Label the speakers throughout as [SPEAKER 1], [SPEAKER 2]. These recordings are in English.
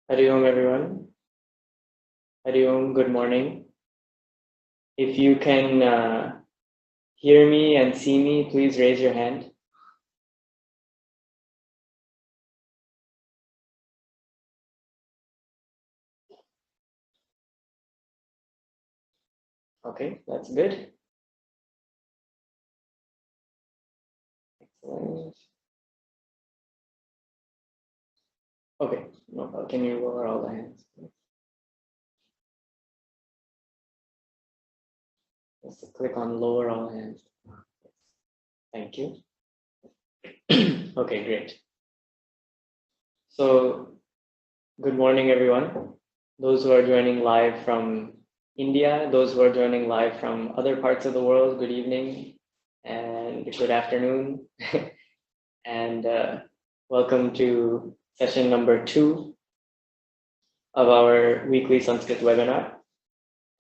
[SPEAKER 1] Hari Om everyone. Hari Om, good morning. If you can hear me and see me, please raise your hand. Okay, that's good. Excellent. Okay, no problem. Can you lower all the hands? Just click on lower all hands. Thank you. Okay, great. So, good morning everyone. Those who are joining live from India, those who are joining live from other parts of the world, good evening and good afternoon. And welcome to session number 2 of our weekly Sanskrit webinar.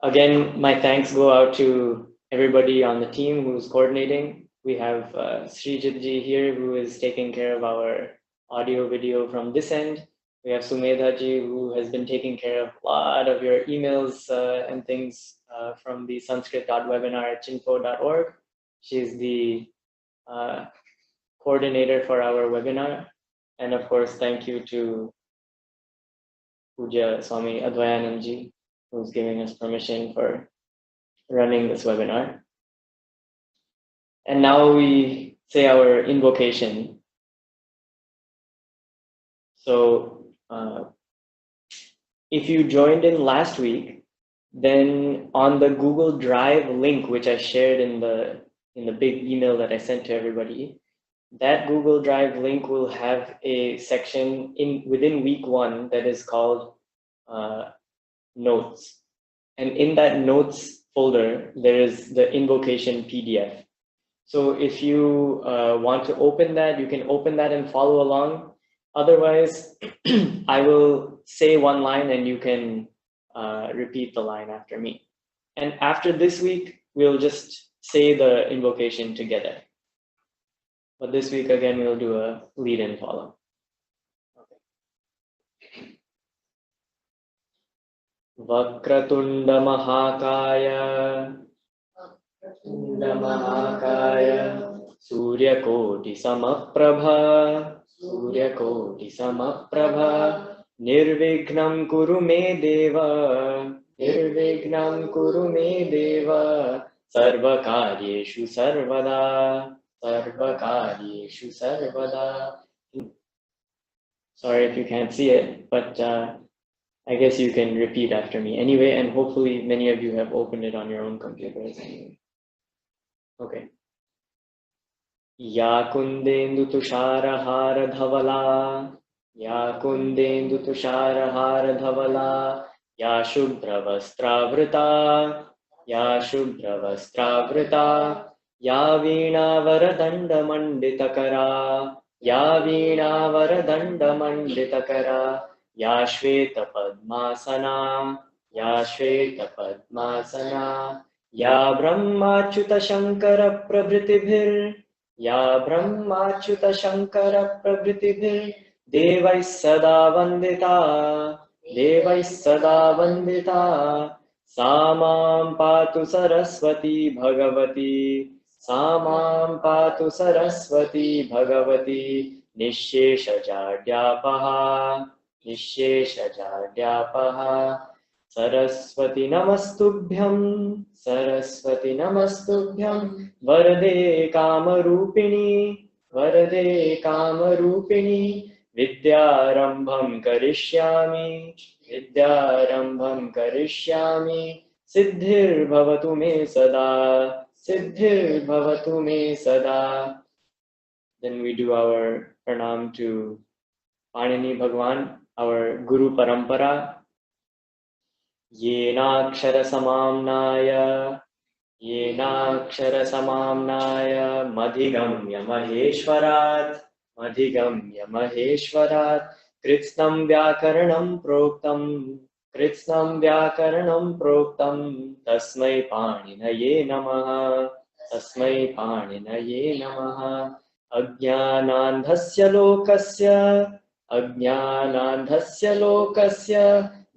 [SPEAKER 1] Again, my thanks go out to everybody on the team who's coordinating. We have Srijitji here who is taking care of our audio video from this end. We have Sumedhaji who has been taking care of a lot of your emails and things from the sanskrit.webinar@chinpo.org. She's the coordinator for our webinar. And of course, thank you to Puja Swami Advayanandji, who's giving us permission for running this webinar. And now we say our invocation. So if you joined in last week, then on the Google Drive link, which I shared in the big email that I sent to everybody, that Google Drive link will have a section within week 1 that is called notes. And in that notes folder, there is the invocation PDF. So if you want to open that, you can open that and follow along. Otherwise, I will say one line and you can repeat the line after me. And after this week, we'll just say the invocation together. But this week, again, we'll do a lead and follow. Okay. Vakratunda Mahakaya Suryakoti Samaprabha Nirvignam Kuru Me Deva Sarvakaryeshu Sarvada. Sorry if you can't see it, but I guess you can repeat after me anyway, and hopefully many of you have opened it on your own computers anyway. Okay. Ya kundendu tushara hara dhavala Ya shubhra vastravrita Ya veena varadanda manditakara Ya shveta padmasana Ya brahmachyuta shankara prabhritibhir Devai sada vandita Samam patu saraswati bhagavati Nishesha jadyapaha Saraswati namastubhyam Varade kamarupini Vidyarambham karishyami Siddhir bhavatu me sada. Then we do our pranam to Panini Bhagwan, our Guru Parampara. Yenakshara samamnaya madhigamya maheshwarat kritsnam vyakaranam proktam tasmai paninaye namaha ajnanandhasya Ajnanandhasya lokasya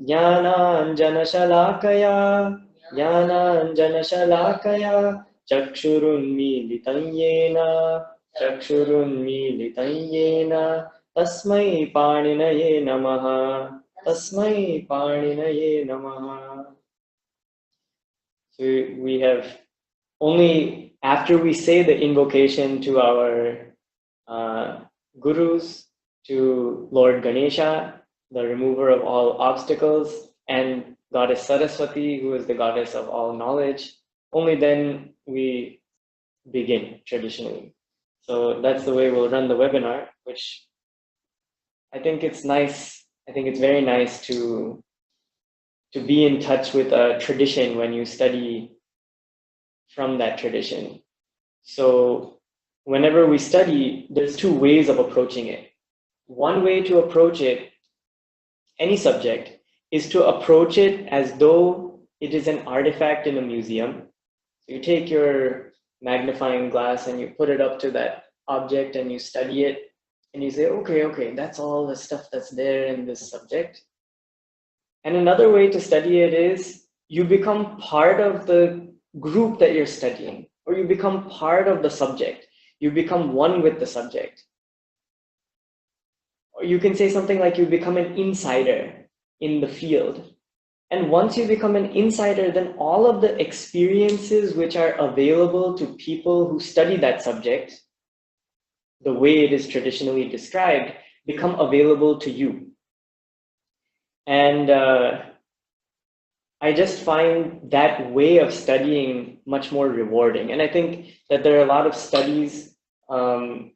[SPEAKER 1] Jnananjanashalakaya Chakshurunmilitan yena Tasmai Paninaye Namaha. Tasmai Paninaye Namaha. So we have only after we say the invocation to our gurus, to Lord Ganesha, the remover of all obstacles, and Goddess Saraswati, who is the goddess of all knowledge, only then we begin traditionally. So that's the way we'll run the webinar, which I think it's nice. I think it's very nice to be in touch with a tradition when you study from that tradition. So whenever we study, there's two ways of approaching it. One way to approach it, any subject, is to approach it as though it is an artifact in a museum. So you take your magnifying glass and you put it up to that object and you study it and you say, okay, that's all the stuff that's there in this subject. And another way to study it is you become part of the group that you're studying, or you become part of the subject. You become one with the subject. Or you can say something like you become an insider in the field. And once you become an insider, then all of the experiences which are available to people who study that subject, the way it is traditionally described, become available to you. And I just find that way of studying much more rewarding. And I think that there are a lot of studies that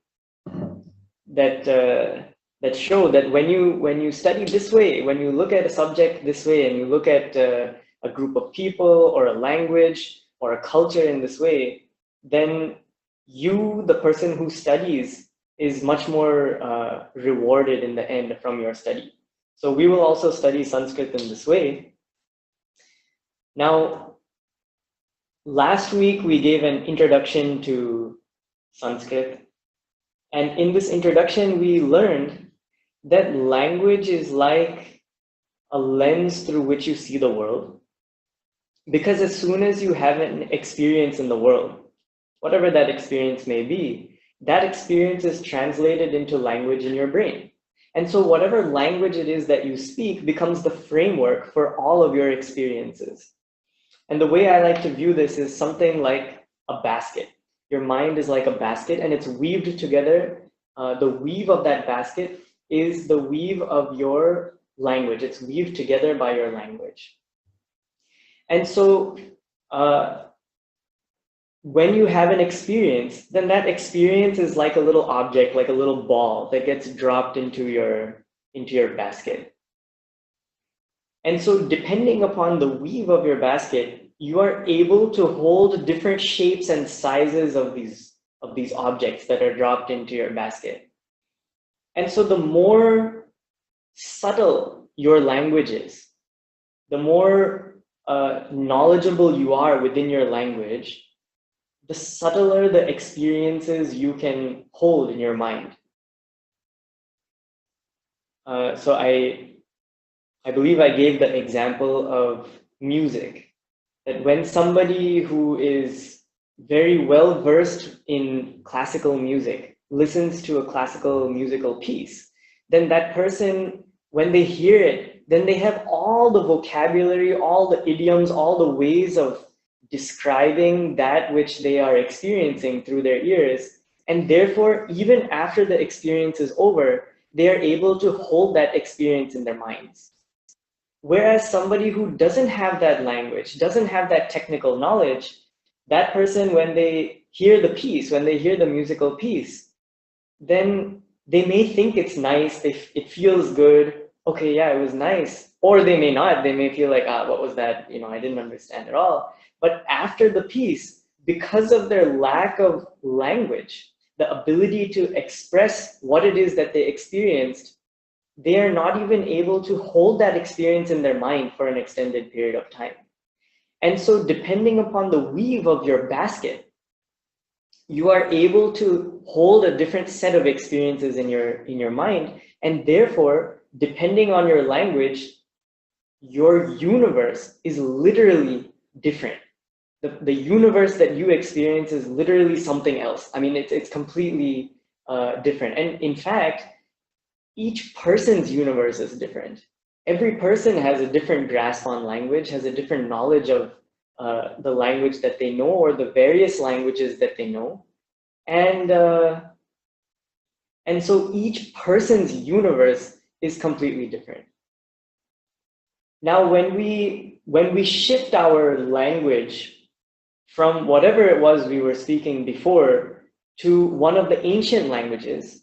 [SPEAKER 1] show that when you study this way, when you look at a subject this way, and you look at a group of people or a language or a culture in this way, then you, the person who studies, is much more rewarded in the end from your study. So we will also study Sanskrit in this way. Now, last week we gave an introduction to Sanskrit. And in this introduction, we learned that language is like a lens through which you see the world. Because as soon as you have an experience in the world, whatever that experience may be, that experience is translated into language in your brain. And so whatever language it is that you speak becomes the framework for all of your experiences. And the way I like to view this is something like a basket. Your mind is like a basket and it's weaved together. The weave of that basket is the weave of your language. It's weaved together by your language. And so when you have an experience, then that experience is like a little object, like a little ball that gets dropped into your basket. And so depending upon the weave of your basket, you are able to hold different shapes and sizes of these objects that are dropped into your basket. And so the more subtle your language is, the more knowledgeable you are within your language, the subtler the experiences you can hold in your mind. So I believe I gave the example of music, that when somebody who is very well versed in classical music listens to a classical musical piece, then that person, when they hear it, then they have all the vocabulary, all the idioms, all the ways of describing that which they are experiencing through their ears. And therefore, even after the experience is over, they are able to hold that experience in their minds. Whereas somebody who doesn't have that language, doesn't have that technical knowledge, that person, when they hear the piece, when they hear the musical piece, then they may think it's nice, it feels good, okay, yeah, it was nice. Or they may not, they may feel like, what was that? I didn't understand at all. But after the piece, because of their lack of language, the ability to express what it is that they experienced, they are not even able to hold that experience in their mind for an extended period of time. And so depending upon the weave of your basket, you are able to hold a different set of experiences in your mind, and therefore, depending on your language, your universe is literally different. The universe that you experience is literally something else. I mean, it's completely different. And in fact, each person's universe is different. Every person has a different grasp on language, has a different knowledge of the language that they know, or the various languages that they know. And so each person's universe is completely different. Now, when we shift our language from whatever it was we were speaking before to one of the ancient languages,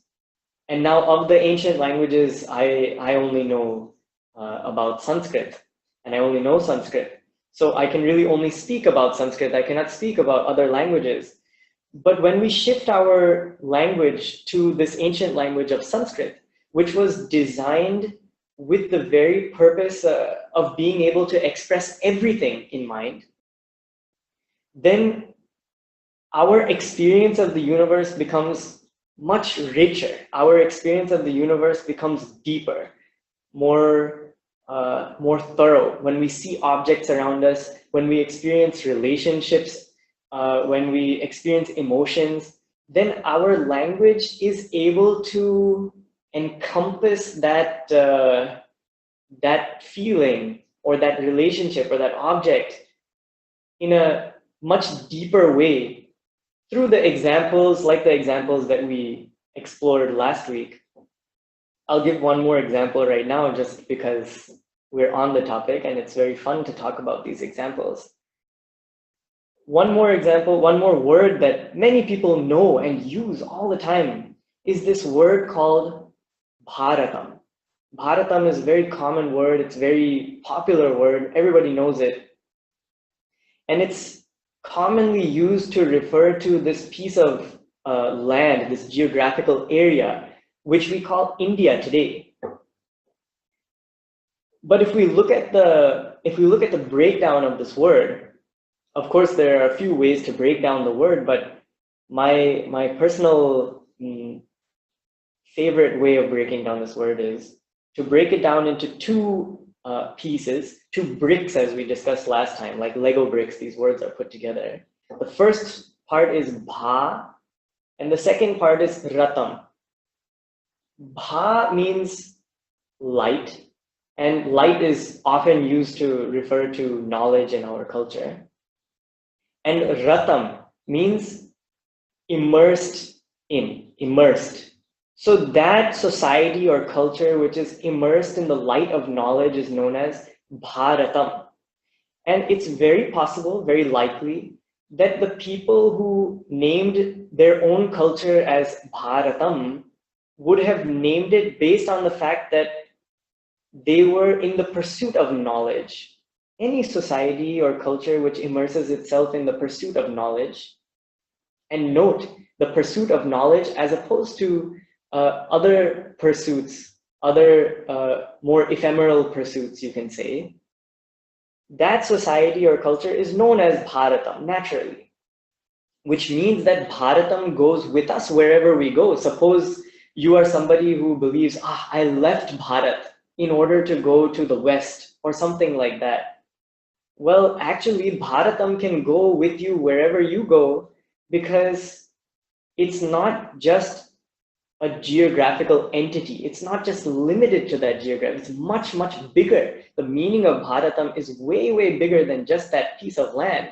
[SPEAKER 1] and now of the ancient languages, I only know about Sanskrit, and I only know Sanskrit. So I can really only speak about Sanskrit. I cannot speak about other languages. But when we shift our language to this ancient language of Sanskrit, which was designed with the very purpose of being able to express everything in mind, then our experience of the universe becomes much richer. Our experience of the universe becomes deeper, more thorough. When we see objects around us, when we experience relationships, when we experience emotions, then our language is able to encompass that that feeling or that relationship or that object in a much deeper way through the examples, like the examples that we explored last week. I'll give one more example right now just because we're on the topic and it's very fun to talk about these examples. One more example, one more word that many people know and use all the time is this word called Bharatam. Bharatam is a very common word. It's a very popular word. Everybody knows it. And it's commonly used to refer to this piece of land, this geographical area, which we call India today. But if we look at the breakdown of this word, of course, there are a few ways to break down the word, but my personal favorite way of breaking down this word is to break it down into two pieces, two bricks, as we discussed last time, like Lego bricks. These words are put together. The first part is bha, and the second part is ratam. Bha means light, and light is often used to refer to knowledge in our culture. And ratam means immersed in, immersed. So that society or culture which is immersed in the light of knowledge is known as Bharatam. And it's very possible, very likely, that the people who named their own culture as Bharatam would have named it based on the fact that they were in the pursuit of knowledge. Any society or culture which immerses itself in the pursuit of knowledge, and note the pursuit of knowledge as opposed to other pursuits, other more ephemeral pursuits, you can say, that society or culture is known as Bharatam naturally, which means that Bharatam goes with us wherever we go. Suppose you are somebody who believes, I left Bharat in order to go to the West or something like that. Well, actually, Bharatam can go with you wherever you go because it's not just a geographical entity. It's not just limited to that geography. It's much, much bigger. The meaning of Bharatam is way, way bigger than just that piece of land.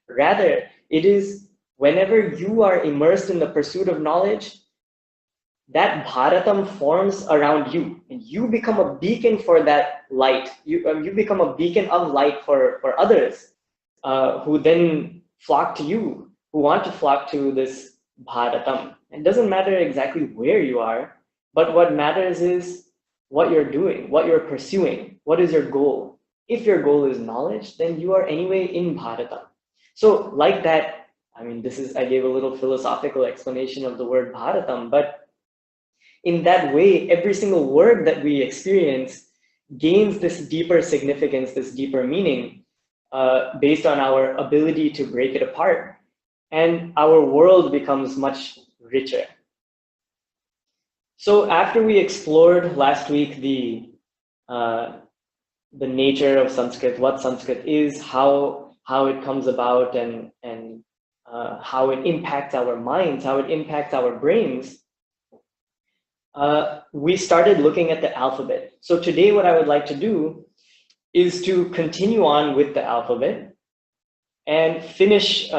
[SPEAKER 1] Rather, it is whenever you are immersed in the pursuit of knowledge, that Bharatam forms around you, and you become a beacon for that light. You become a beacon of light for others who then flock to you, who want to flock to this Bharatam. It doesn't matter exactly where you are, but what matters is what you're doing, what you're pursuing, what is your goal. If your goal is knowledge, then you are anyway in Bharatam. So like that, I mean, I gave a little philosophical explanation of the word Bharatam, but in that way, every single word that we experience gains this deeper significance, this deeper meaning, based on our ability to break it apart. and our world becomes much richer. So after we explored last week the nature of Sanskrit, what Sanskrit is, how it comes about, and how it impacts our minds, how it impacts our brains, we started looking at the alphabet. So today what I would like to do is to continue on with the alphabet and finish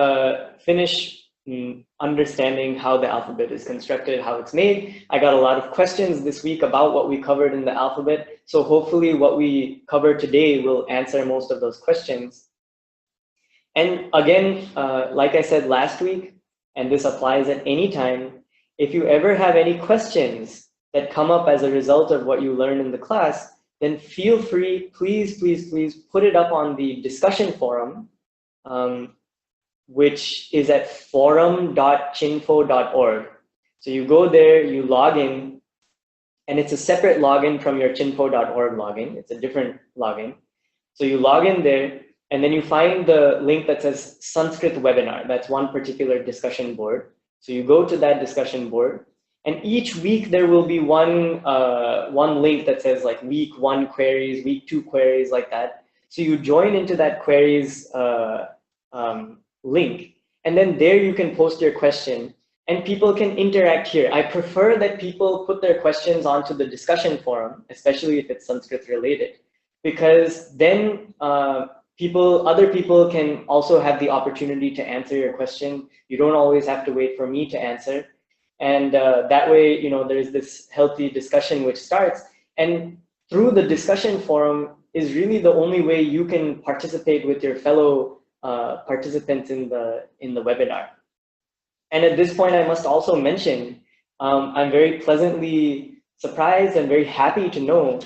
[SPEAKER 1] understanding how the alphabet is constructed, how it's made. I got a lot of questions this week about what we covered in the alphabet. So hopefully what we cover today will answer most of those questions. And again, like I said last week, and this applies at any time, if you ever have any questions that come up as a result of what you learned in the class, then feel free, please put it up on the discussion forum, which is at forum.chinfo.org. So you go there, you log in, and it's a separate login from your chinfo.org login. It's a different login. So you log in there, and then you find the link that says Sanskrit webinar. That's one particular discussion board. So you go to that discussion board, and each week there will be one link that says like week 1 queries, week 2 queries, like that. So you join into that queries link, and then there you can post your question and people can interact here. I prefer that people put their questions onto the discussion forum, especially if it's Sanskrit related, because then other people can also have the opportunity to answer your question. You don't always have to wait for me to answer. And that way, there's this healthy discussion which starts. And through the discussion forum is really the only way you can participate with your fellow participants in the webinar. And at this point, I must also mention, I'm very pleasantly surprised and very happy to know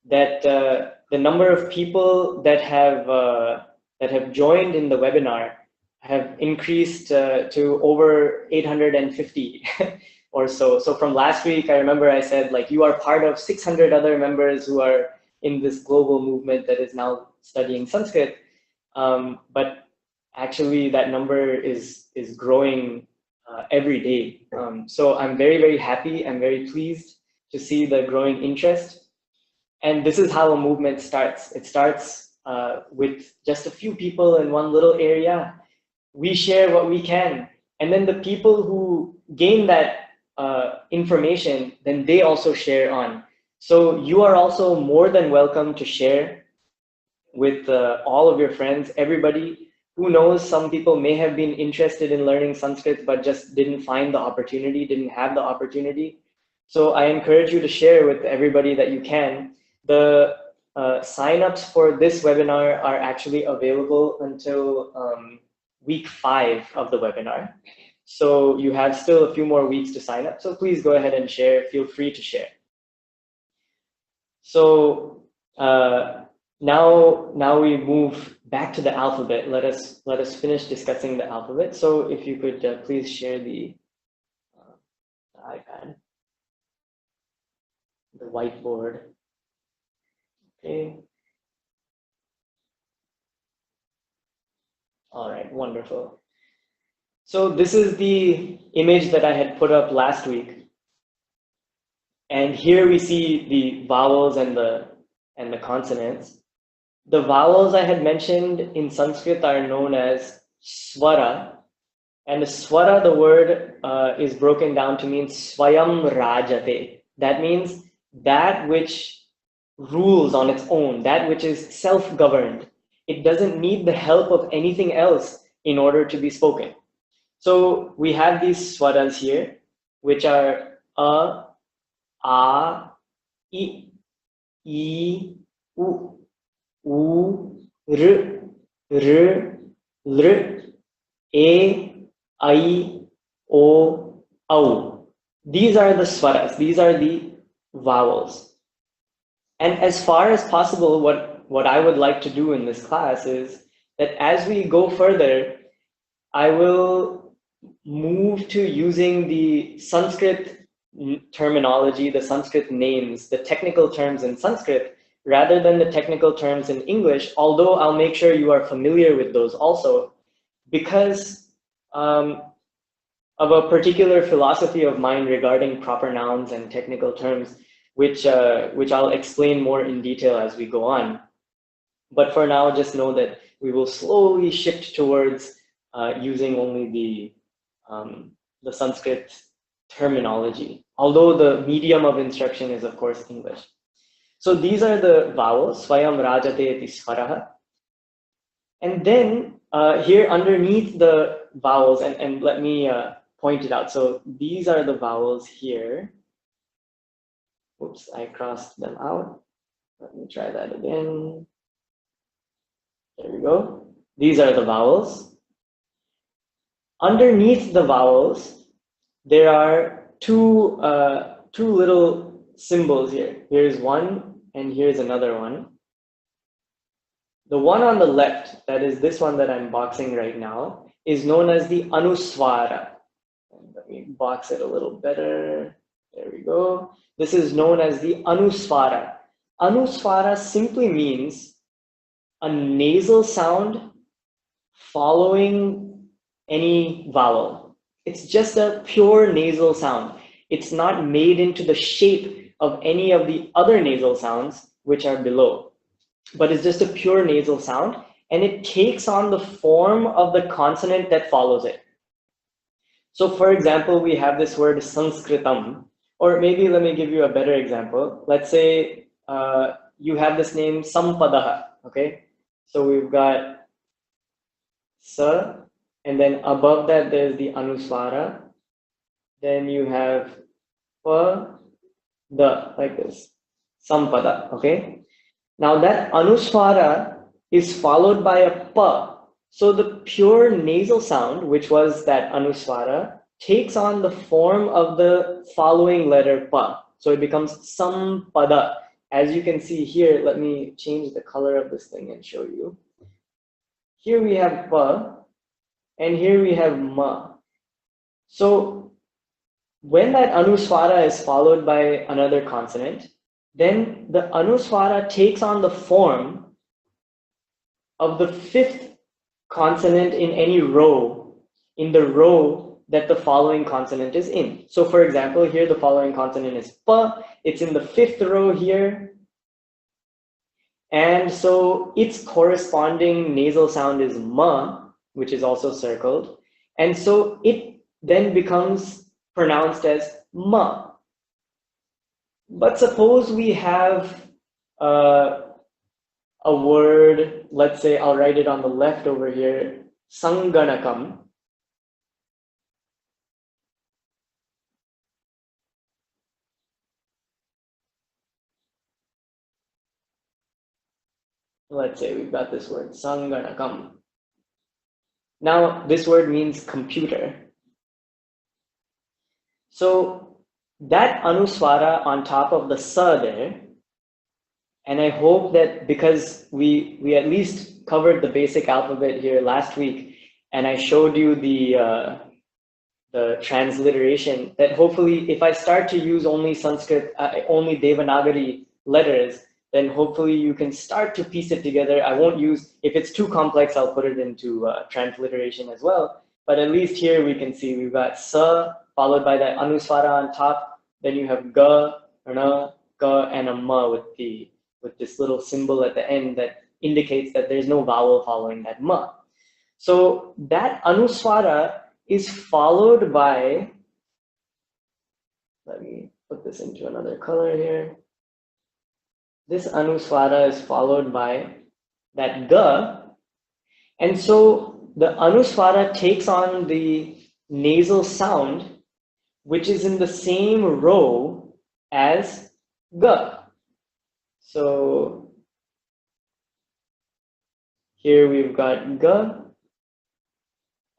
[SPEAKER 1] that the number of people that have joined in the webinar have increased to over 850 or so. So from last week, I remember I said, like, you are part of 600 other members who are in this global movement that is now studying Sanskrit. But actually that number is growing every day. So I'm very happy. I'm very pleased to see the growing interest. And this is how a movement starts. It starts with just a few people in one little area. We share what we can. And then the people who gain that information, then they also share on. So you are also more than welcome to share with all of your friends, everybody. Who knows, some people may have been interested in learning Sanskrit, but just didn't find the opportunity, didn't have the opportunity. So I encourage you to share with everybody that you can. The signups for this webinar are actually available until week 5 of the webinar. So you have still a few more weeks to sign up. So please go ahead and share. Feel free to share. So now we move back to the alphabet. Let us finish discussing the alphabet. So if you could please share the iPad, the whiteboard. Okay. All right, wonderful. So this is the image that I had put up last week. And here we see the vowels and the consonants. The vowels I had mentioned in Sanskrit are known as swara. And the swara, the word is broken down to mean swayam rajate. That means that which rules on its own, that which is self-governed. It doesn't need the help of anything else in order to be spoken. So we have these swaras here, which are a, I, u, r, lr, e, I, o, au. These are the swaras. These are the vowels. And as far as possible, what I would like to do in this class is that as we go further, I will move to using the Sanskrit terminology, the Sanskrit names, the technical terms in Sanskrit, rather than the technical terms in English, although I'll make sure you are familiar with those also, because of a particular philosophy of mine regarding proper nouns and technical terms, which I'll explain more in detail as we go on. But for now, just know that we will slowly shift towards using only the Sanskrit terminology, although the medium of instruction is, of course, English. So these are the vowels, Swayam Rajate iti Swaraha. And then here underneath the vowels, and let me point it out. So these are the vowels here. Oops, I crossed them out. Let me try that again. There we go. These are the vowels. Underneath the vowels, there are two little symbols here. Here's one, and here's another one. The one on the left, that is this one that I'm boxing right now, is known as the Anuswara. Let me box it a little better. There we go. This is known as the Anuswara. Anuswara simply means a nasal sound following any vowel. It's just a pure nasal sound. It's not made into the shape of any of the other nasal sounds which are below, but it's just a pure nasal sound, and it takes on the form of the consonant that follows it. So for example, we have this word Sanskritam, or maybe let me give you a better example. Let's say you have this name Sampadaha, okay? So we've got Sa, and then above that there's the Anuswara. Then you have Pa, Da, like this, Sampada, okay? Now that Anuswara is followed by a Pa. So the pure nasal sound, which was that Anuswara, takes on the form of the following letter Pa. So it becomes Sampada. As you can see here, let me change the color of this thing and show you. Here we have Pa, and here we have Ma. So when that Anuswara is followed by another consonant, then the Anuswara takes on the form of the fifth consonant in any row, in the row that the following consonant is in. So for example, here the following consonant is Pa, it's in the fifth row here, and so its corresponding nasal sound is Ma, which is also circled, and so it then becomes pronounced as Ma. But suppose we have a word, let's say I'll write it on the left over here, Sanganakam. Let's say we've got this word, Sanganakam. Now, this word means computer. So that Anuswara on top of the Sa there, and I hope that because we at least covered the basic alphabet here last week, and I showed you the transliteration, that hopefully if I start to use only Sanskrit, only Devanagari letters, then hopefully you can start to piece it together. I won't use, if it's too complex, I'll put it into transliteration as well. But at least here we can see we've got Sa followed by that Anuswara on top. Then you have Ga, Na, Ka, and a Ma with this little symbol at the end that indicates that there's no vowel following that Ma. So that Anuswara is followed by, let me put this into another color here. This Anuswara is followed by that Ga, and so the Anuswara takes on the nasal sound which is in the same row as Ga. So here we've got Ga,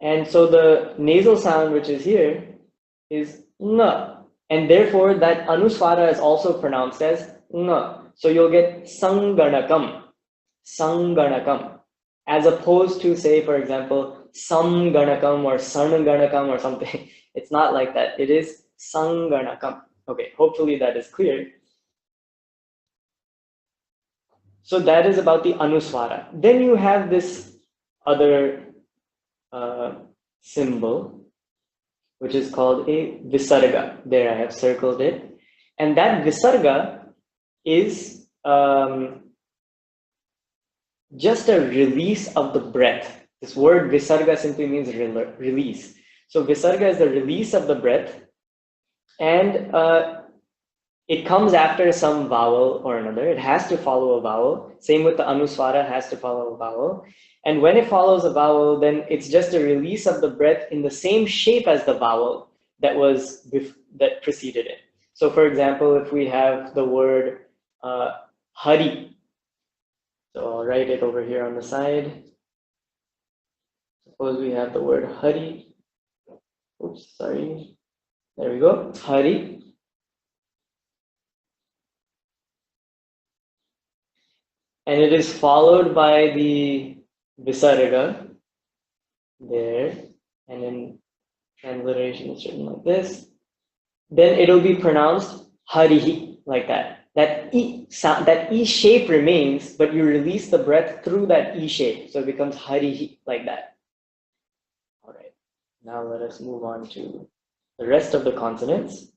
[SPEAKER 1] and so the nasal sound which is here is Nga, and therefore that Anuswara is also pronounced as Nga. So you'll get Sanganakam, Sanganakam, as opposed to, say, for example, Samganakam or Sarnaganakam or something. It's not like that. It is Sanganakam. Okay, hopefully that is clear. So that is about the Anuswara. Then you have this other symbol, which is called a visarga. There, I have circled it. And that visarga is just a release of the breath. This word visarga simply means release. So visarga is the release of the breath, and it comes after some vowel or another. It has to follow a vowel. Same with the anuswara, has to follow a vowel. And when it follows a vowel, then it's just a release of the breath in the same shape as the vowel that preceded it. So for example, if we have the word hari, so I'll write it over here on the side. Suppose we have the word hari. Oops, sorry. There we go, hari. And it is followed by the visarga there, and in transliteration it's written like this. Then it'll be pronounced harihi, like that. That E shape remains, but you release the breath through that E shape, so it becomes harihi, like that. All right, now let us move on to the rest of the consonants.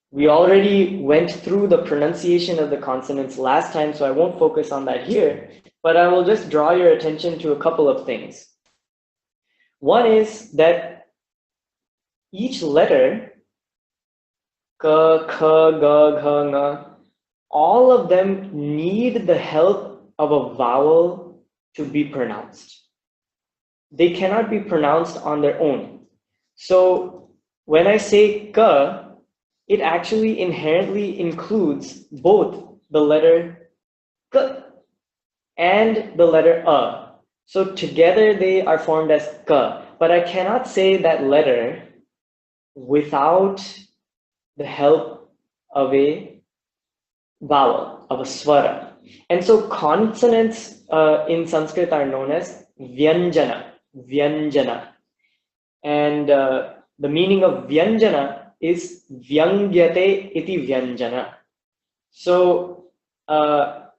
[SPEAKER 1] We already went through the pronunciation of the consonants last time, so I won't focus on that here, but I will just draw your attention to a couple of things. One is that each letter, ka, kha, ga, gha, nga, all of them need the help of a vowel to be pronounced. They cannot be pronounced on their own. So when I say ka, it actually inherently includes both the letter k and the letter a. So together they are formed as ka, but I cannot say that letter without the help of a vowel, of a swara. And so consonants in Sanskrit are known as vyanjana. And the meaning of vyanjana is vyangyate iti vyanjana. So vyangyate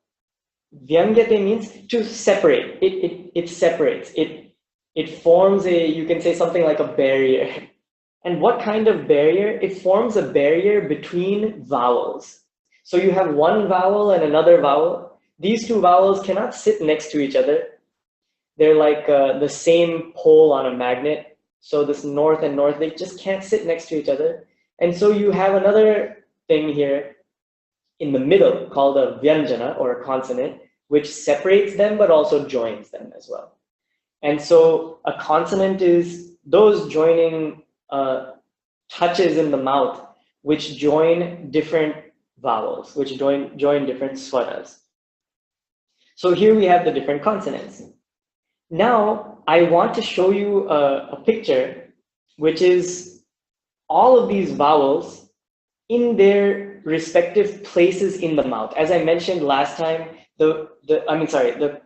[SPEAKER 1] means to separate. It separates. It forms you can say something like a barrier. And what kind of barrier? It forms a barrier between vowels. So you have one vowel and another vowel. These two vowels cannot sit next to each other. They're like the same pole on a magnet. So this north and north, they just can't sit next to each other. And so you have another thing here in the middle called a vyanjana, or a consonant, which separates them but also joins them as well. And so a consonant is those joining touches in the mouth which join different vowels, which join different swaras. So here we have the different consonants. Now I want to show you a picture which is all of these vowels in their respective places in the mouth. As I mentioned last time, the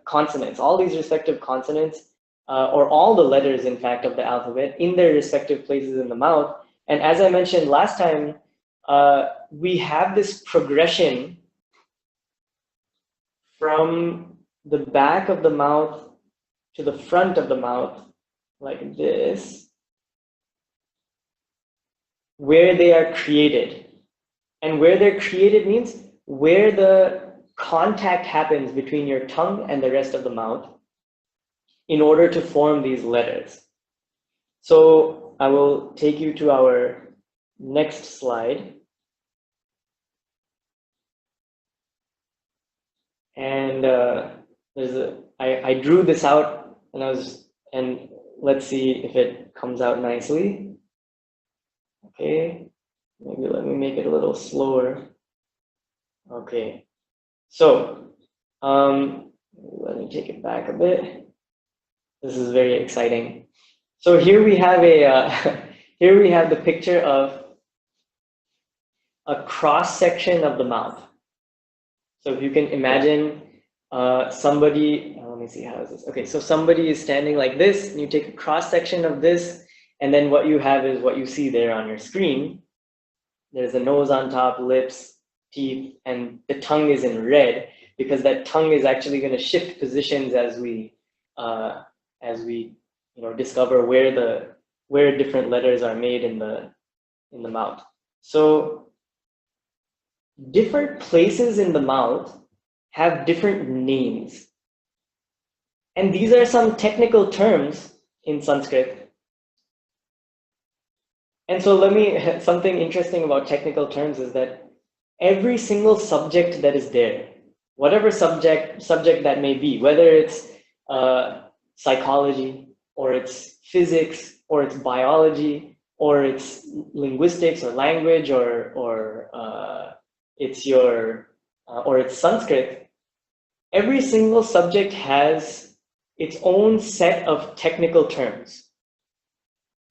[SPEAKER 1] consonants, all these respective consonants, or all the letters, in fact, of the alphabet in their respective places in the mouth. And as I mentioned last time, we have this progression from the back of the mouth to the front of the mouth, like this, where they are created. And where they're created means where the contact happens between your tongue and the rest of the mouth in order to form these letters. So I will take you to our next slide. And I drew this out, and let's see if it comes out nicely. Okay, maybe let me make it a little slower. Okay, so let me take it back a bit. This is very exciting. So here we have here we have the picture of a cross section of the mouth. So if you can imagine somebody, let me see, how is this? Okay, so somebody is standing like this, and you take a cross section of this, and then what you have is what you see there on your screen. There's a nose on top, lips, teeth, and the tongue is in red because that tongue is actually going to shift positions as we discover where different letters are made in the mouth. So different places in the mouth have different names. And these are some technical terms in Sanskrit. And so something interesting about technical terms is that every single subject that is there, whatever subject that may be, whether it's psychology, or it's physics, or it's biology, or it's linguistics or language, or it's Sanskrit, every single subject has its own set of technical terms.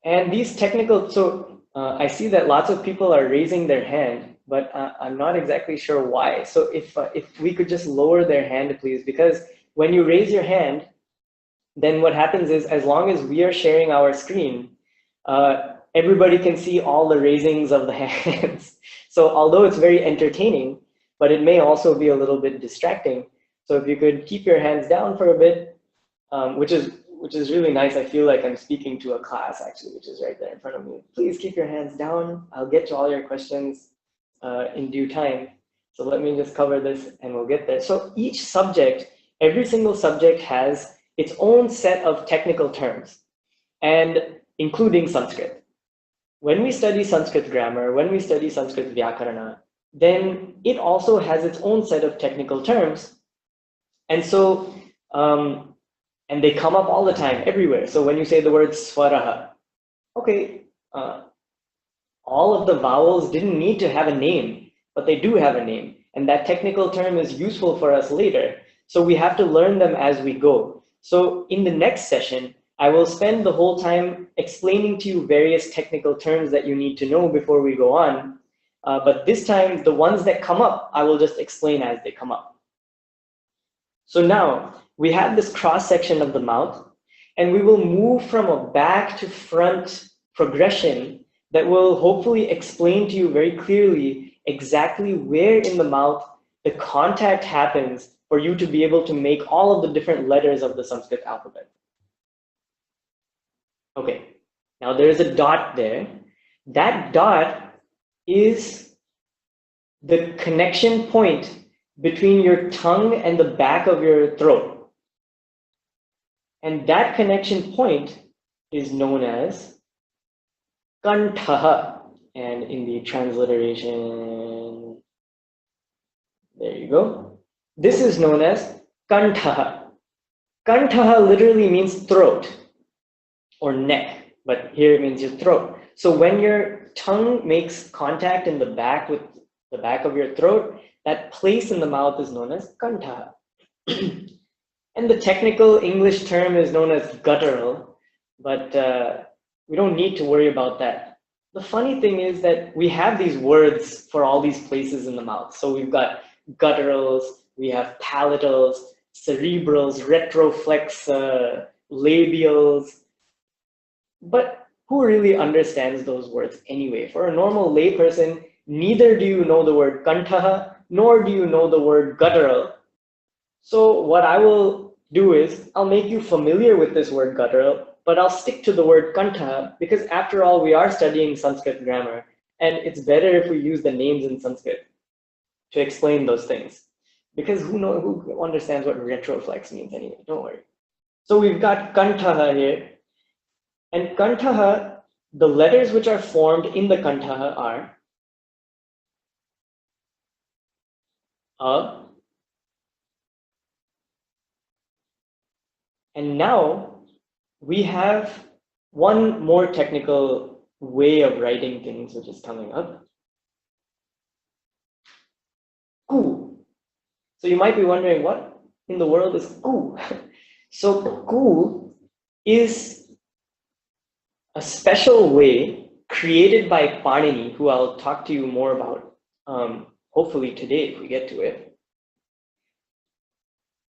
[SPEAKER 1] And these I see that lots of people are raising their hand, but I'm not exactly sure why. So if we could just lower their hand, please, because when you raise your hand, then what happens is, as long as we are sharing our screen, everybody can see all the raisings of the hands. So although it's very entertaining, but it may also be a little bit distracting. So if you could keep your hands down for a bit, which is really nice. I feel like I'm speaking to a class, actually, which is right there in front of me. Please keep your hands down. I'll get to all your questions in due time. So let me just cover this and we'll get there. So each subject, every single subject has its own set of technical terms, and including Sanskrit. When we study Sanskrit grammar, when we study Sanskrit Vyakarana, then it also has its own set of technical terms. And so, and they come up all the time, everywhere. So when you say the word swaraha, okay, all of the vowels didn't need to have a name, but they do have a name. And that technical term is useful for us later. So we have to learn them as we go. So in the next session, I will spend the whole time explaining to you various technical terms that you need to know before we go on. But this time, the ones that come up, I will just explain as they come up. So now we have this cross section of the mouth, and we will move from a back to front progression that will hopefully explain to you very clearly exactly where in the mouth the contact happens for you to be able to make all of the different letters of the Sanskrit alphabet. Okay, now there is a dot there. That dot is the connection point between your tongue and the back of your throat. And that connection point is known as kantaha. And in the transliteration, there you go. This is known as kantaha. Kantaha literally means throat or neck, but here it means your throat. So when your tongue makes contact in the back with the back of your throat, that place in the mouth is known as kantaha. And the technical English term is known as guttural, but we don't need to worry about that. The funny thing is that we have these words for all these places in the mouth. So we've got gutturals, we have palatals, cerebrals, retroflex, labials. But who really understands those words anyway? For a normal layperson, neither do you know the word kantaha, nor do you know the word guttural. So what I will do is I'll make you familiar with this word guttural, but I'll stick to the word kantaha because after all, we are studying Sanskrit grammar, and it's better if we use the names in Sanskrit to explain those things. Because who understands what retroflex means anyway? Don't worry. So we've got kantaha here, and kantaha, the letters which are formed in the kantaha are a. And now we have one more technical way of writing things which is coming up. Ku. So you might be wondering, what in the world is ku? So ku is a special way created by Panini, who I'll talk to you more about hopefully today if we get to it.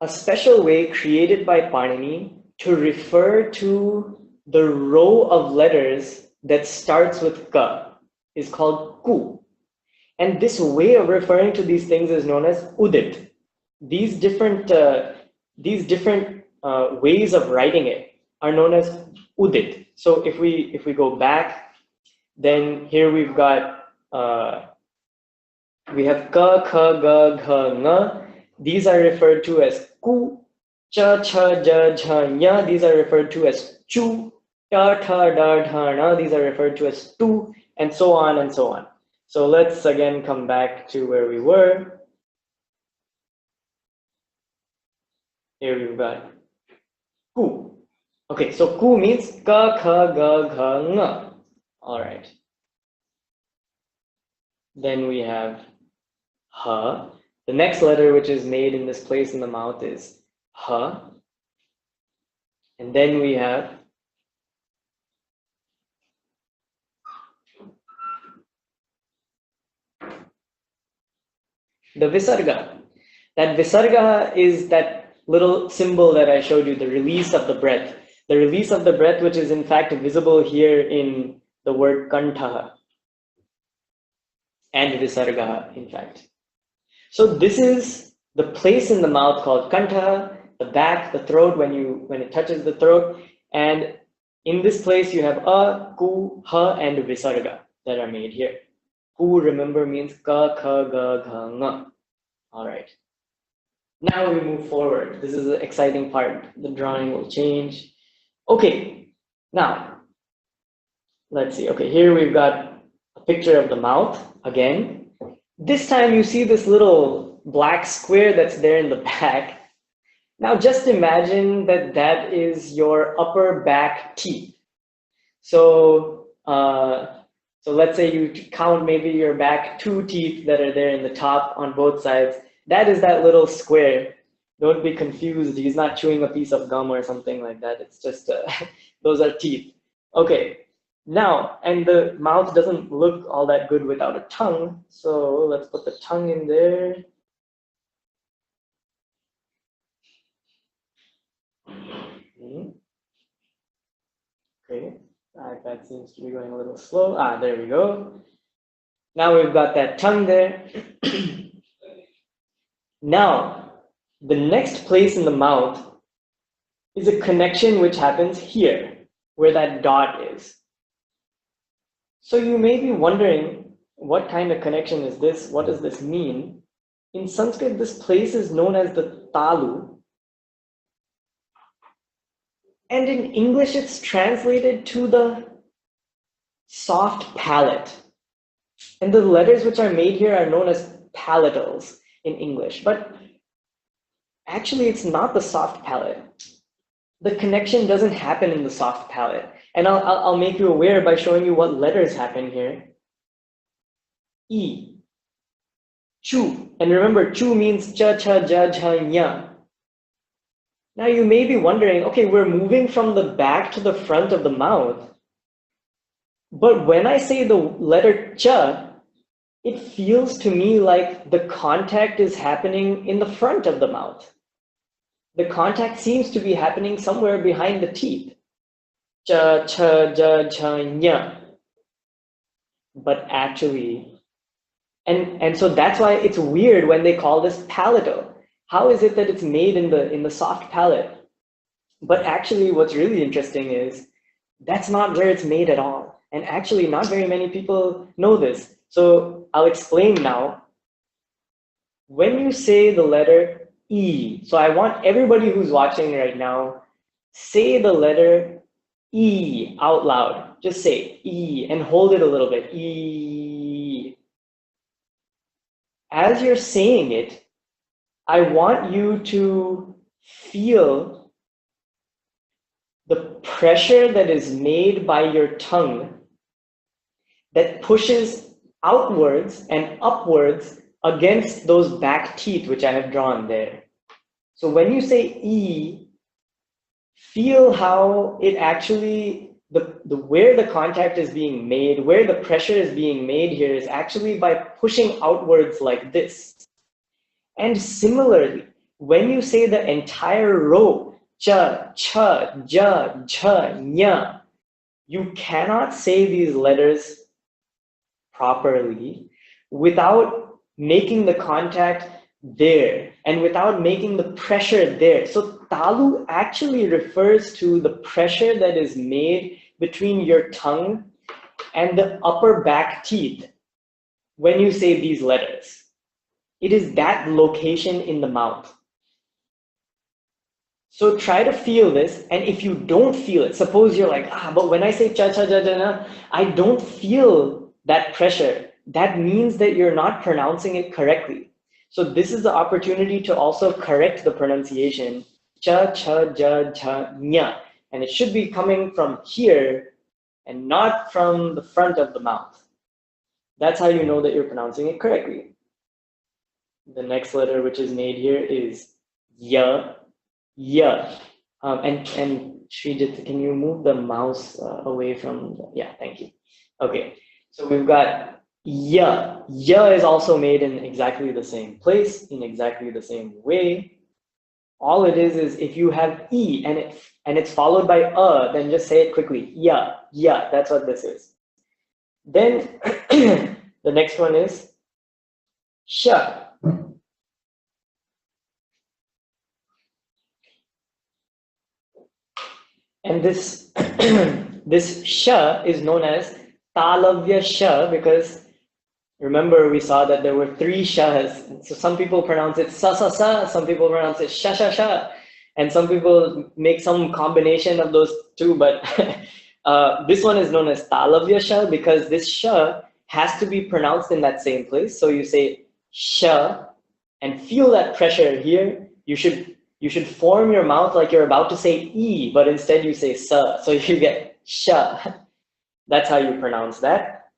[SPEAKER 1] A special way created by Panini to refer to the row of letters that starts with ka is called ku. And this way of referring to these things is known as udit. These different ways of writing it are known as udit. So if we go back, then here we've got we have ka, kha, ga, gha, nga. These are referred to as ku. Cha, cha, ja, jha, nya. These are referred to as chu. Ta, tha, da, dha, na. These are referred to as tu, and so on and so on. So let's again come back to where we were. Here we've got ku. Okay, so ku means ka, kha, ga, gha, nga. All right. Then we have ha. The next letter which is made in this place in the mouth is ha. And then we have the visarga. That visarga is that little symbol that I showed you, the release of the breath. The release of the breath, which is in fact visible here in the word kantha and visarga, in fact. So this is the place in the mouth called kantha, the back, the throat, when it touches the throat. And in this place you have a, ku, ha, and visarga that are made here. Ku, remember, means ka, kha, ga, gha, nga. All right. Now we move forward. This is the exciting part. The drawing will change. Okay, now let's see. Okay, here we've got a picture of the mouth again. This time you see this little black square that's there in the back. Now just imagine that that is your upper back teeth. So let's say you count maybe your back 2 teeth that are there in the top on both sides. That is that little square. Don't be confused. He's not chewing a piece of gum or something like that. It's just, those are teeth. Okay, now, and the mouth doesn't look all that good without a tongue. So let's put the tongue in there. Okay, that seems to be going a little slow. There we go. Now we've got that tongue there. Now, the next place in the mouth is a connection which happens here, where that dot is. So you may be wondering, what kind of connection is this? What does this mean? In Sanskrit, this place is known as the talu. And in English, it's translated to the soft palate. And the letters which are made here are known as palatals in English. But actually, it's not the soft palate. The connection doesn't happen in the soft palate. And I'll make you aware by showing you what letters happen here. E. Chu. And remember, chu means cha, cha, ja, jha, nya. Now you may be wondering, okay, we're moving from the back to the front of the mouth. But when I say the letter cha, it feels to me like the contact is happening in the front of the mouth. The contact seems to be happening somewhere behind the teeth. Cha, cha, ja, jha, nya. But actually, and so that's why it's weird when they call this palatal. How is it that it's made in the soft palate? But actually, what's really interesting is that's not where it's made at all. And actually, not very many people know this. So I'll explain now. When you say the letter E, so I want everybody who's watching right now, say the letter E out loud. Just say E and hold it a little bit. E. As you're saying it, I want you to feel the pressure that is made by your tongue that pushes outwards and upwards against those back teeth, which I have drawn there. So when you say E, feel how it actually, where the contact is being made, where the pressure is being made here is actually by pushing outwards like this. And similarly, when you say the entire row, cha, cha, ja, jha, nya, you cannot say these letters properly without making the contact there, and without making the pressure there. So talu actually refers to the pressure that is made between your tongue and the upper back teeth when you say these letters. It is that location in the mouth. So try to feel this, and if you don't feel it, suppose you're like, but when I say cha cha ja ja na, I don't feel that pressure. That means that you're not pronouncing it correctly. So this is the opportunity to also correct the pronunciation, cha cha ja ja nya, and it should be coming from here and not from the front of the mouth. That's how you know that you're pronouncing it correctly. The next letter which is made here is ya. Yeah, and Srijit, can you move the mouse away from yeah, thank you. Okay, so we've got yeah. Yeah is also made in exactly the same place, in exactly the same way. All it is if you have e and it's followed by then just say it quickly. Yeah, yeah, that's what this is. Then the next one is sh. And this this sha is known as talavya sha because remember we saw that there were 3 shas. So some people pronounce it sa sa sa, some people pronounce it sha sha sha, and some people make some combination of those two. But this one is known as talavya sha because this sha has to be pronounced in that same place. So you say sha and feel that pressure here. You should form your mouth like you're about to say E, but instead you say sa. So you get sha. That's how you pronounce that.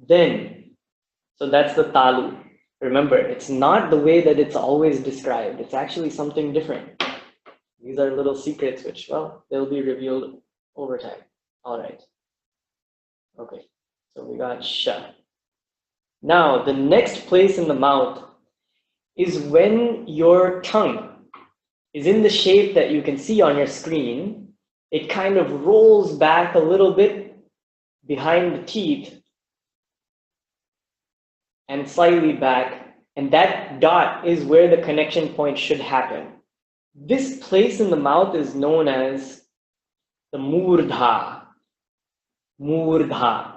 [SPEAKER 1] Then, so that's the talu. Remember, it's not the way that it's always described. It's actually something different. These are little secrets which, well, they'll be revealed over time. All right. Okay, so we got sha. Now, the next place in the mouth is when your tongue is in the shape that you can see on your screen. It kind of rolls back a little bit behind the teeth and slightly back, and that dot is where the connection point should happen. This place in the mouth is known as the murdha. Murdha.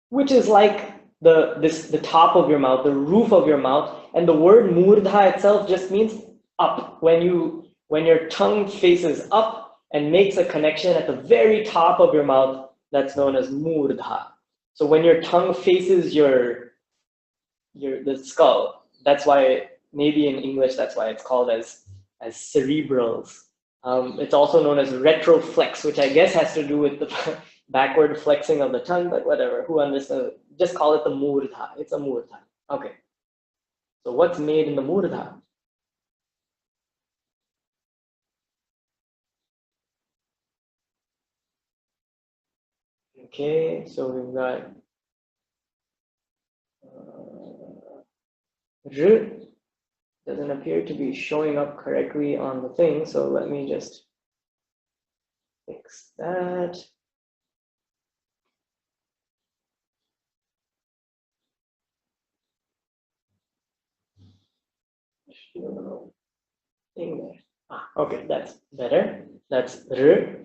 [SPEAKER 1] Which is like the top of your mouth, the roof of your mouth, and the word murdha itself just means up. When your tongue faces up and makes a connection at the very top of your mouth, that's known as murdha. So when your tongue faces the skull, that's why maybe in English that's why it's called as cerebrals. It's also known as retroflex, which I guess has to do with the backward flexing of the tongue, but whatever, who understands? Just call it the murdha. It's a murdha. Okay. So what's made in the murdha? Okay, so we've got R doesn't appear to be showing up correctly on the thing, so let me just fix that. Thing there. Okay, that's better. That's R.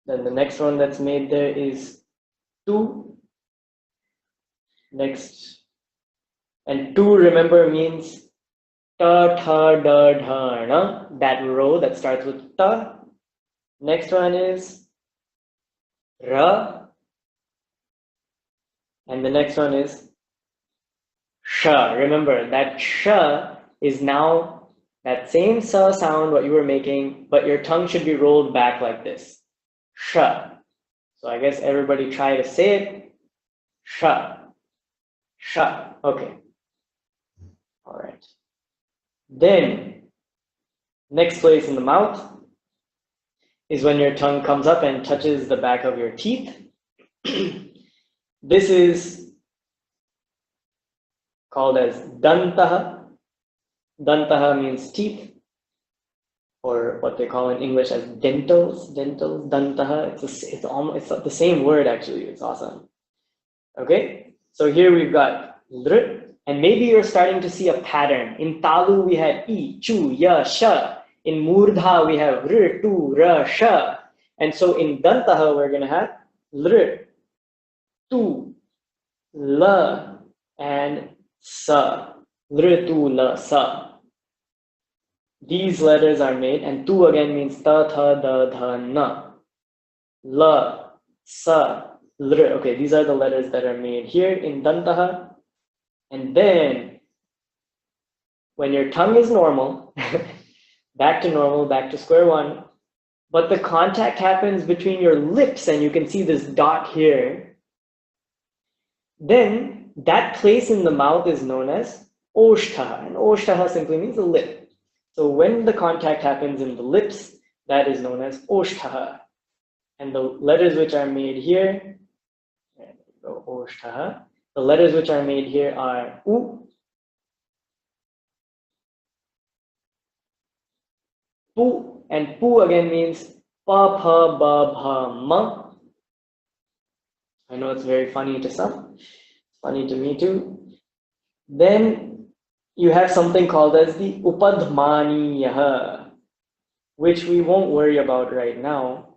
[SPEAKER 1] Then the next one that's made there is tu. Next, and tu, remember, means ta, tha, da, dha, na. That row that starts with ta. Next one is ra. And the next one is sha. Remember, that sha is now that same sa sound what you were making, but your tongue should be rolled back like this. Sha. So I guess everybody try to say it. Sha. Sha. Okay. All right. Then, next place in the mouth is when your tongue comes up and touches the back of your teeth. This is called as dantaha. Dantaha means teeth. or what they call in English as dentals, dantaha. It's the same word actually. It's awesome. Okay, so here we've got lr, and maybe you're starting to see a pattern. In talu we had I, chu, ya, sha. In murdha we have r, tu, ra, sha. And so in dantaha we're gonna have lr, tu, la, and sa. Lr, tu, la, sa. These letters are made, and tu again means ta, tha, da, dha, na. La, sa, lr. Okay, these are the letters that are made here in dantaha. And then, when your tongue is normal, back to normal, back to square one, but the contact happens between your lips, and you can see this dot here, then that place in the mouth is known as oshtaha, and oshtaha simply means a lip. So when the contact happens in the lips, that is known as oshtaha. And the letters which are made here, there we go, oshtaha. The letters which are made here are u, pu, and pu again means pa, pa, ba, bha, ma. I know it's very funny to some, funny to me too. Then you have something called as the upadmaniyaha, which we won't worry about right now.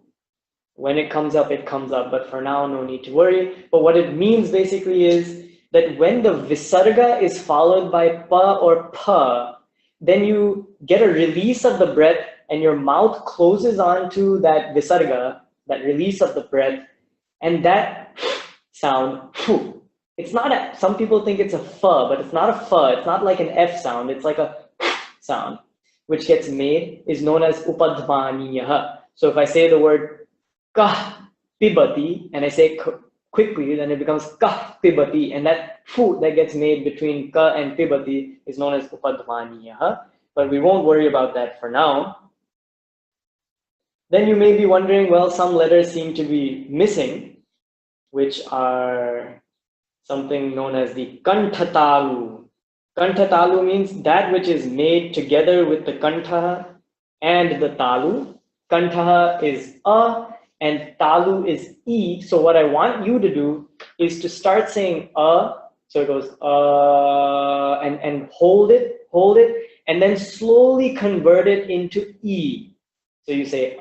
[SPEAKER 1] When it comes up, but for now, no need to worry. But what it means basically is that when the visarga is followed by pa or pa, then you get a release of the breath and your mouth closes onto that visarga, that release of the breath, and that sound, it's not a, some people think it's a fa, but it's not a fa, it's not like an F sound, it's like a sound, which gets made, is known as upadmaniyaha. So if I say the word kah pibati, and I say quickly, then it becomes kah pibati, and that fu that gets made between ka and pibati is known as upadmaniyaha, but we won't worry about that for now. Then you may be wondering, well, some letters seem to be missing, which are something known as the kanthatalu. Kanthatalu means that which is made together with the kantha and the talu. Kantha is a and talu is e. So what I want you to do is to start saying a. So it goes and hold it, and then slowly convert it into e. So you say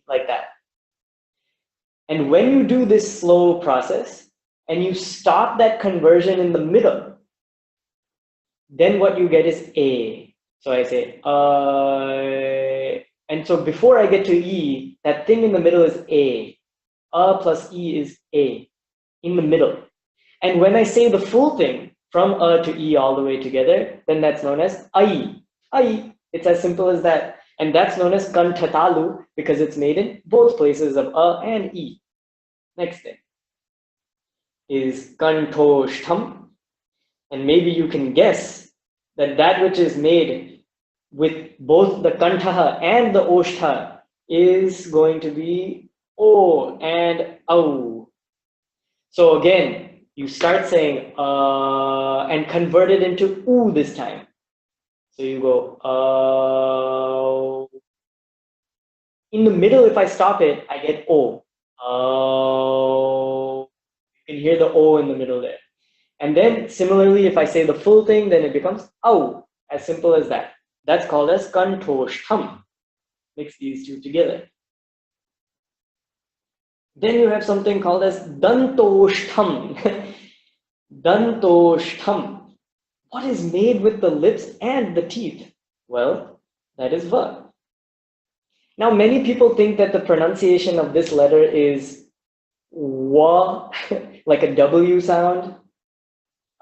[SPEAKER 1] like that. And when you do this slow process and you stop that conversion in the middle, then what you get is a. So I say and so before I get to e, that thing in the middle is a. Plus e is a in the middle. And when I say the full thing from to e all the way together, then that's known as ai. It's as simple as that. And that's known as kanthatalu because it's made in both places of and e. Next thing is kantoshtham. And maybe you can guess that that which is made with both the kantha and the oshtha is going to be o and au. So again, you start saying and convert it into u this time. So you go in the middle, if I stop it, I get o. You can hear the o in the middle there. And then similarly, if I say the full thing, then it becomes au, as simple as that. That's called as kantoshtham. Mix these two together. Then you have something called as dantoshtham. Dantoshtham. What is made with the lips and the teeth? Well, that is va. Now, many people think that the pronunciation of this letter is wa, like a W sound.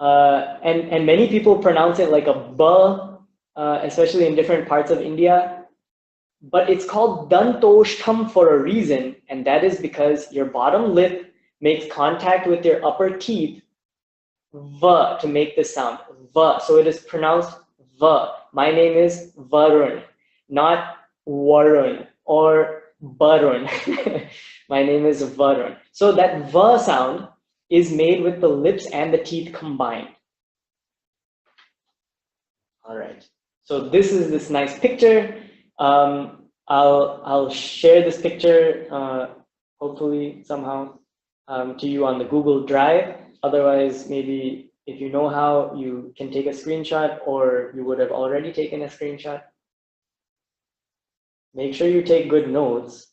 [SPEAKER 1] And many people pronounce it like a ba, especially in different parts of India. But it's called dantoshtham for a reason, and that is because your bottom lip makes contact with your upper teeth, va, to make this sound, va. So it is pronounced va. My name is Varun, not Varun or Barun. My name is Varun. So that va sound is made with the lips and the teeth combined. All right. So this is this nice picture. I'll share this picture hopefully somehow to you on the Google Drive. Otherwise, maybe if you know how, you can take a screenshot, or you would have already taken a screenshot. Make sure you take good notes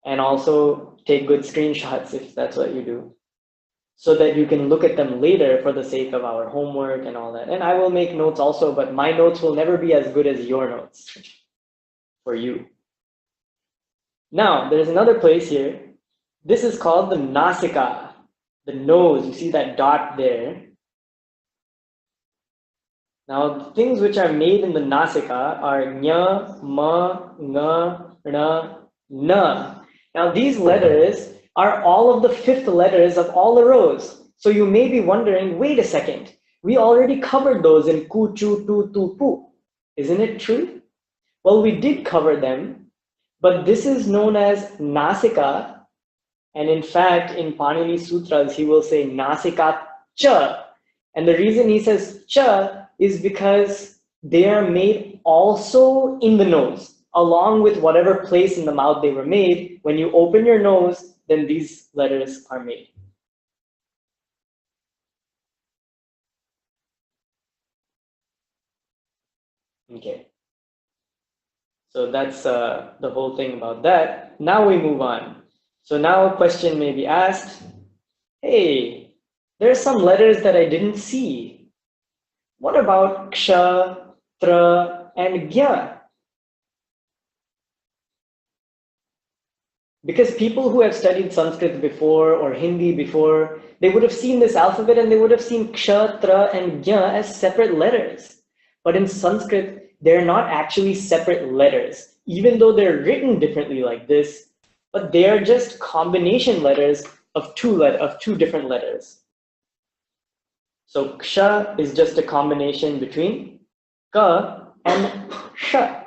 [SPEAKER 1] and also take good screenshots if that's what you do, so that you can look at them later for the sake of our homework and all that. And I will make notes also, but my notes will never be as good as your notes for you. Now, there's another place here. This is called the nasika, the nose. You see that dot there. Now, the things which are made in the nasika are nya, ma, nga, na, na. Now, these letters are all of the fifth letters of all the rows. So you may be wondering, wait a second, we already covered those in ku, chu, tu, tu, pu. Isn't it true? Well, we did cover them, but this is known as nasika. And in fact, in Panini Sutras, he will say nasika cha. And the reason he says cha is because they are made also in the nose, along with whatever place in the mouth they were made. When you open your nose, then these letters are made. Okay. So that's the whole thing about that. Now we move on. So now a question may be asked, hey, there are some letters that I didn't see. What about ksha, tra, and gya? Because people who have studied Sanskrit before or Hindi before, they would have seen this alphabet and they would have seen ksha, tra, and gya as separate letters. But in Sanskrit, they're not actually separate letters, even though they're written differently like this, but they are just combination letters of two different letters. So ksha is just a combination between ka and sha.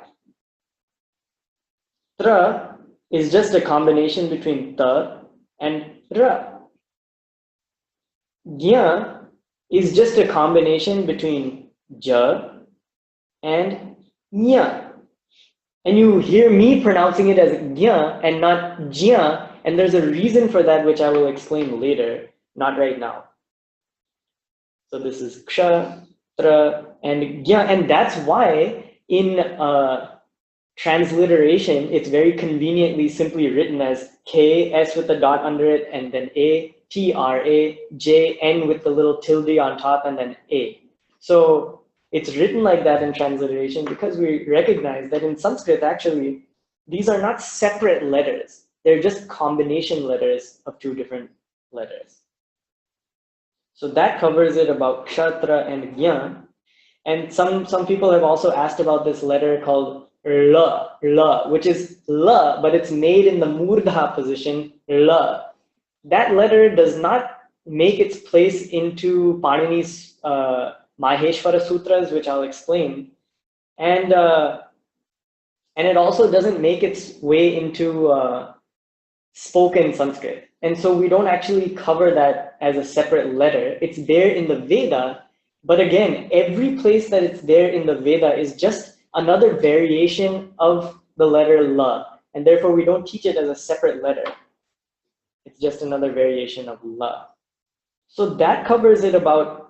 [SPEAKER 1] Tra is just a combination between ta and ra. Gya is just a combination between ja and nya. And you hear me pronouncing it as gya and not jya, and there's a reason for that which I will explain later, not right now. So this is ksha, tra, and gya, and that's why in transliteration it's very conveniently simply written as K, S with the dot under it, and then A, T, R, A, J, N with the little tilde on top, and then A. So it's written like that in transliteration because we recognize that in Sanskrit, actually, these are not separate letters. They're just combination letters of two different letters. So that covers it about ksha and gya. And some people have also asked about this letter called la, which is la, but it's made in the murdha position, la. That letter does not make its place into Panini's Maheshwara Sutras, which I'll explain, and it also doesn't make its way into spoken Sanskrit, and so we don't actually cover that as a separate letter. It's there in the Veda, but again, every place that it's there in the Veda is just another variation of the letter la, and therefore we don't teach it as a separate letter. It's just another variation of la. So that covers it about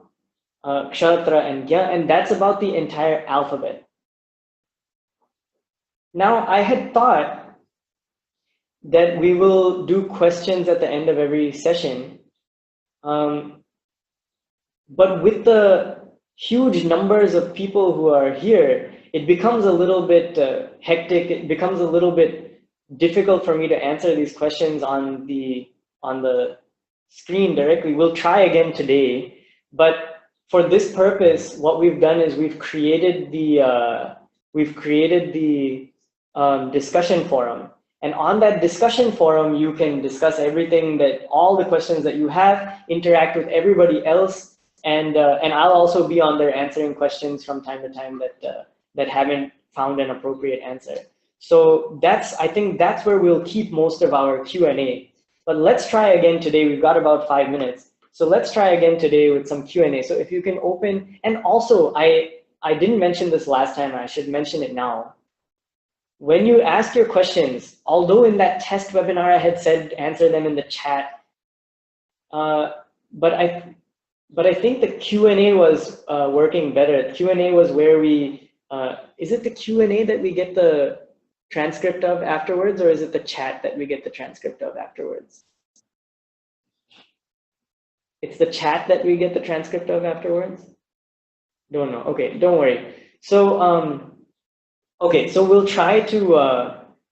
[SPEAKER 1] kshatra and gya, and that's about the entire alphabet. Now, I had thought that we will do questions at the end of every session, but with the huge numbers of people who are here, it becomes a little bit hectic. It becomes a little bit difficult for me to answer these questions on the screen directly. We'll try again today, but for this purpose, what we've done is we've created the discussion forum, and on that discussion forum, you can discuss everything, all the questions that you have, interact with everybody else, and I'll also be on there answering questions from time to time that haven't found an appropriate answer. So I think that's where we'll keep most of our Q&A. But let's try again today. We've got about 5 minutes. So let's try again today with some Q&A. So if you can open, and also I I didn't mention this last time, I should mention it now. When you ask your questions, although in that test webinar I had said answer them in the chat, but I think the Q&A was working better. Q&A was where we, is it the Q&A that we get the transcript of afterwards, or is it the chat that we get the transcript of afterwards? It's the chat that we get the transcript of afterwards? Don't know. Okay, don't worry. So, okay, so we'll try to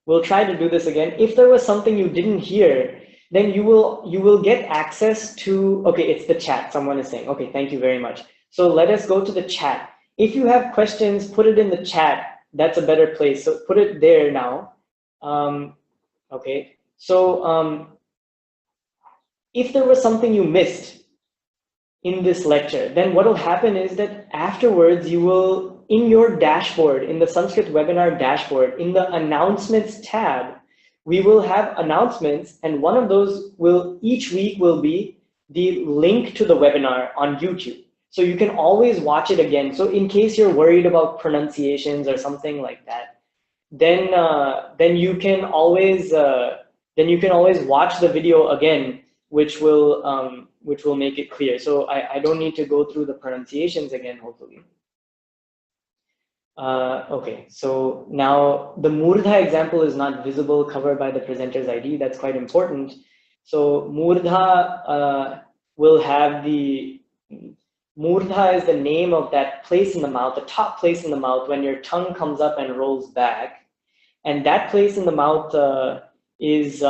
[SPEAKER 1] do this again. If there was something you didn't hear, then you will get access to, okay, it's the chat, someone is saying. Okay, thank you very much. So let us go to the chat. If you have questions, put it in the chat. That's a better place. So put it there now. Okay, so if there was something you missed in this lecture, then what will happen is that afterwards you will, in your dashboard, in the Sanskrit webinar dashboard, in the announcements tab, we will have announcements, and one of those will each week will be the link to the webinar on YouTube. So you can always watch it again. So in case you're worried about pronunciations or something like that, then you can always watch the video again, which will make it clear. So I don't need to go through the pronunciations again, hopefully. Okay, so now the Murdha example is not visible, covered by the presenter's ID. That's quite important. So Murdha will have the, Murdha is the name of that place in the mouth, the top place in the mouth when your tongue comes up and rolls back. And that place in the mouth is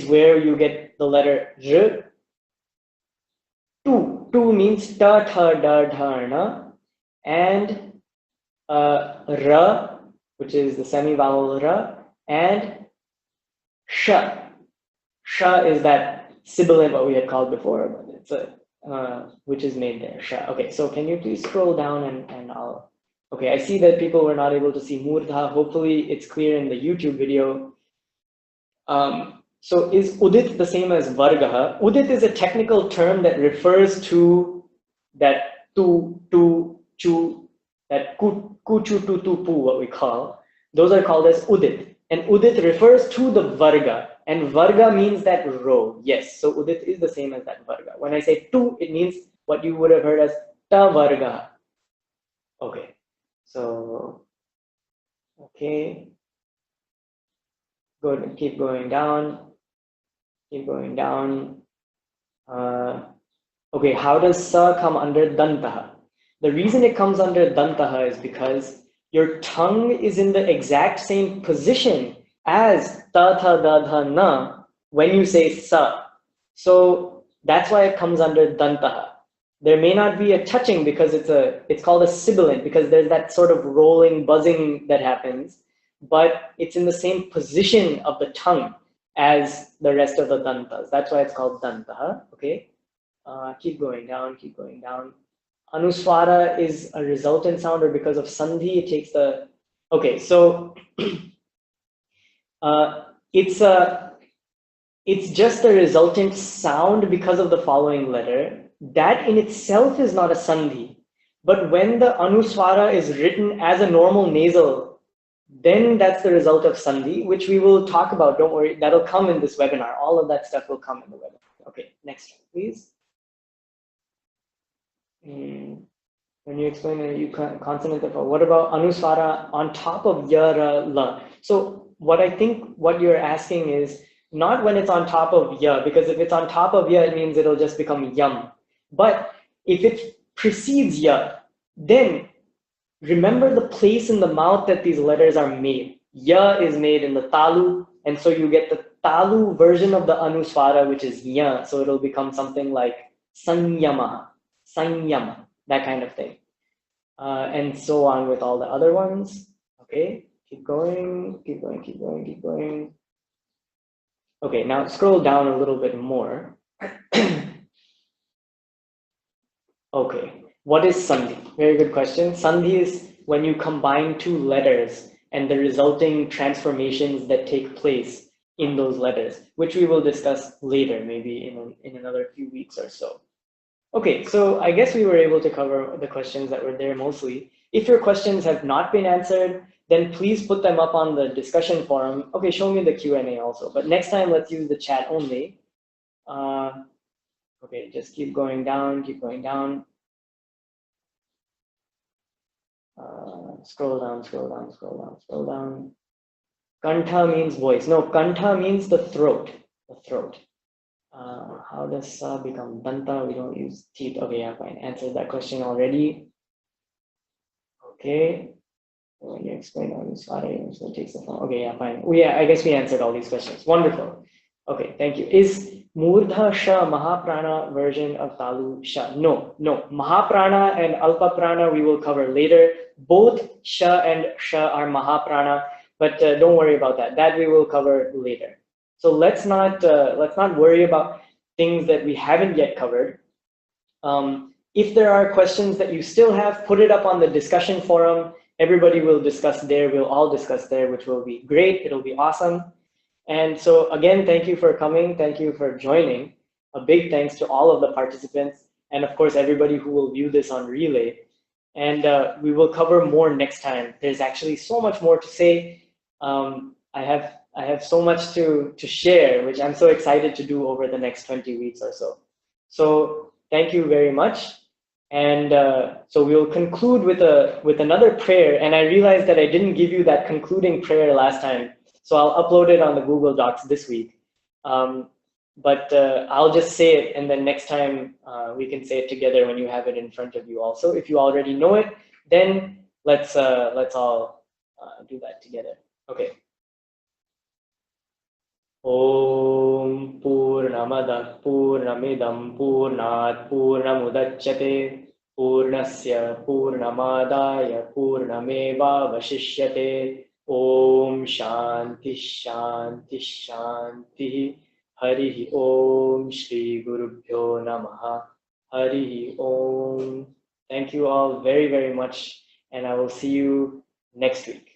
[SPEAKER 1] where you get the letter R. Tu means ta, tha, da, dha, na. And Ra, which is the semi-vowel Ra, and Sha. Sha is that sibilant, what we had called before, but it's a, which is made there, Sha. Okay, so can you please scroll down and I'll, okay, I see that people were not able to see Murdha. Hopefully it's clear in the YouTube video. So is Udit the same as Vargaha? Udit is a technical term that refers to that tu, chu, that ku, chu, tu, pu, what we call. Those are called as Udit. And Udit refers to the Varga. And Varga means that row. Yes, so Udit is the same as that Varga. When I say tu, it means what you would have heard as ta Varga. Okay, so, okay. Good, keep going down. Keep going down. Okay, how does sa come under dantaha? The reason it comes under dantaha is because your tongue is in the exact same position as ta, tha, da, dha, na when you say sa. So that's why it comes under dantaha. There may not be a touching because it's called a sibilant, because there's that sort of rolling, buzzing that happens, but it's in the same position of the tongue as the rest of the dantas. That's why it's called dantaha. Okay, keep going down, keep going down. Anuswara is a resultant sound, or because of sandhi, it takes the, okay, so it's just a resultant sound because of the following letter. That in itself is not a sandhi, but when the anuswara is written as a normal nasal, then that's the result of sandhi, which we will talk about. Don't worry, that'll come in this webinar. All of that stuff will come in the webinar. Okay, next one, please. When you explain a consonant, what about anuswara on top of ya, ra, la? So what I think what you're asking is not when it's on top of ya, because if it's on top of ya, it means it'll just become yum. But if it precedes ya, then remember the place in the mouth that these letters are made. Ya is made in the talu, and so you get the talu version of the anuswara, which is ya, so it'll become something like sanyama, sanyama, that kind of thing. And so on with all the other ones. Okay, keep going, keep going, keep going, keep going. Okay, now scroll down a little bit more. Okay, what is sandhi? Very good question. Sandhi is when you combine two letters and the resulting transformations that take place in those letters, which we will discuss later, maybe in another few weeks or so. Okay, so I guess we were able to cover the questions that were there mostly. If your questions have not been answered, then please put them up on the discussion forum. Okay, show me the Q&A also, but next time let's use the chat only. Okay, just keep going down, keep going down. Scroll down, scroll down, scroll down, scroll down. Kantha means voice. No, kantha means the throat, the throat. How does sa become danta? We don't use teeth. Okay, yeah, fine. Answered that question already. Okay. When you explain all this, so it takes the phone. Okay, yeah, fine. Yeah, I guess we answered all these questions. Wonderful. Okay, thank you. Is Murdha Sha Mahaprana version of Talu Sha? No, no. Mahaprana and Alpa Prana we will cover later. Both Sha and Sha are Mahaprana, but don't worry about that. That we will cover later. So let's not worry about things that we haven't yet covered. If there are questions that you still have, put it up on the discussion forum. Everybody will discuss there. We'll all discuss there, which will be great. It'll be awesome. And so again, thank you for coming. Thank you for joining. A big thanks to all of the participants. And of course, everybody who will view this on relay. And we will cover more next time. There's actually so much more to say. I have so much to share, which I'm so excited to do over the next 20 weeks or so. So thank you very much. And so we'll conclude with another prayer. And I realized that I didn't give you that concluding prayer last time. So I'll upload it on the Google Docs this week. But I'll just say it, and then next time we can say it together when you have it in front of you also. If you already know it, then let's all do that together. Okay. Om Purnamadah Purnamidam Purnat Purnamudachyate Purnasya Purnamadaya Purnameva Vashishyate Om Shanti Shanti Shanti Harihi Om Shri Gurubhyo Namaha Harihi Om. Thank you all very, very much, and I will see you next week.